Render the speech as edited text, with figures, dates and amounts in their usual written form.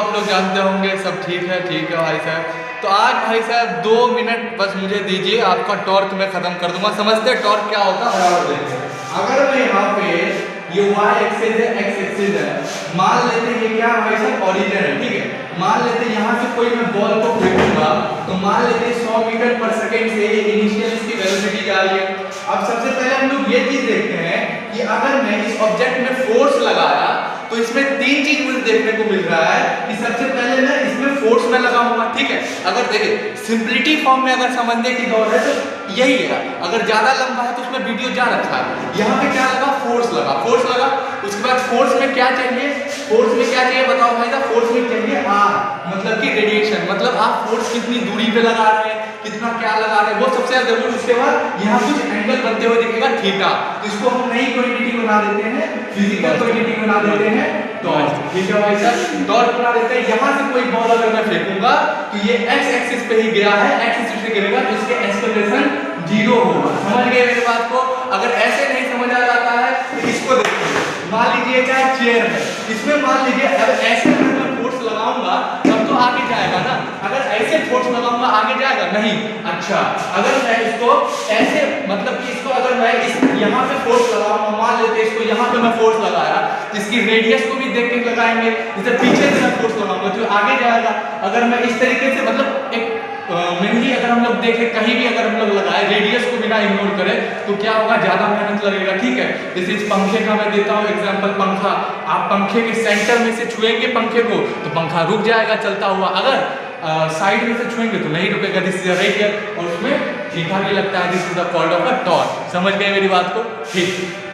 आप लोग जानते होंगे। सब ठीक है भाई साहब। तो आज भाई साहब 2 मिनट बस मुझे दीजिए, आपका टॉर्क मैं खत्म कर दूंगा। समझते हैं टॉर्क क्या होता है? बराबर देखते हैं। अगर मैं यहाँ पे ये y एक्सिस है, x एक्सिस है, मान लेते हैं ये क्या भाई साहब ओरिजिन है, ठीक है। मान लेते हैं यहाँ से कोई मैं बॉल को फेंकूंगा तो मान लेते हैं 100 मीटर पर सेकंड से इनिशियल इसकी वेलोसिटी क्या है। अब सबसे पहले हम लोग ये चीज देखते हैं कि अगर मैं इस ऑब्जेक्ट में फोर्स लगाया तो इसमें 3 चीज मुझे देखने को मिल रहा है कि सबसे पहले मैं इसमें फोर्स में लगाऊंगा, ठीक है। अगर देखिए सिंपलिटी फॉर्म में अगर समझने की दौर है तो यही है। अगर ज्यादा लंबा है तो उसमें वीडियो जा रखा है। यहाँ पे क्या लगा? फोर्स लगा। उसके बाद फोर्स में क्या चाहिए? बताओ भाई साहब। फोर्स में चाहिए आर, मतलब कि रेडिएशन, मतलब आप फोर्स कितनी दूरी पे लगा रहे हैं, कितना क्या लगा रहे हैं, वो सबसे ज्यादा जरूरी। उसके बाद यहाँ कुछ एंगल बनते हुए दिखेगा थीटा, तो इसको हम नई क्वांटिटी बना देते हैं, फिजिकल क्वांटिटी बना देते हैं टॉर्क, ठीक है भाई साहब। टॉर्क बना देते हैं। यहाँ से कोई बॉल अगर मैं फेंकूंगा तो ये एक्स एक्सिस पे ही गिरा है, एक्स एक्सिस पे गिरेगा तो इसके एक्सेलरेशन 0 होगा। समझ गए मेरी बात को? अगर ऐसे नहीं समझ आ जाता है तो इसको देखिए। मान लीजिए क्या चेयर है, इसमें मान लीजिए अगर ऐसे मैं फोर्स लगाऊंगा तब तो आगे जाएगा ना। अगर ऐसे फोर्स लगाऊंगा आगे जाएगा नहीं। अच्छा, अगर मैं इसको ऐसे, मतलब कि इसको अगर मैं इस यहाँ पे फोर्स लगाऊंगा, मान लेते हैं इसको यहाँ पे मैं फोर्स लगाया, इसकी रेडियस को भी देख के लगाएंगे। जैसे पीछे से मैं फोर्स लगाऊंगा तो आगे जाएगा। अगर मैं इस तरीके से, मतलब एक मेनली अगर हम लोग देखें कहीं भी अगर हम लोग लगाए, रेडियस को बिना इग्नोर करें तो क्या होगा? ज्यादा मेहनत लगेगा, ठीक है। जैसे इस पंखे का मैं देता हूँ एग्जांपल। पंखा, आप पंखे के सेंटर में से छुएंगे पंखे को तो पंखा रुक जाएगा चलता हुआ। अगर साइड में से छुएंगे तो नहीं रुकेगा। दिस इज रेडियस और उसमें थीटा भी लगता है। This is the called of a torque. समझ गए मेरी बात को? ठीक।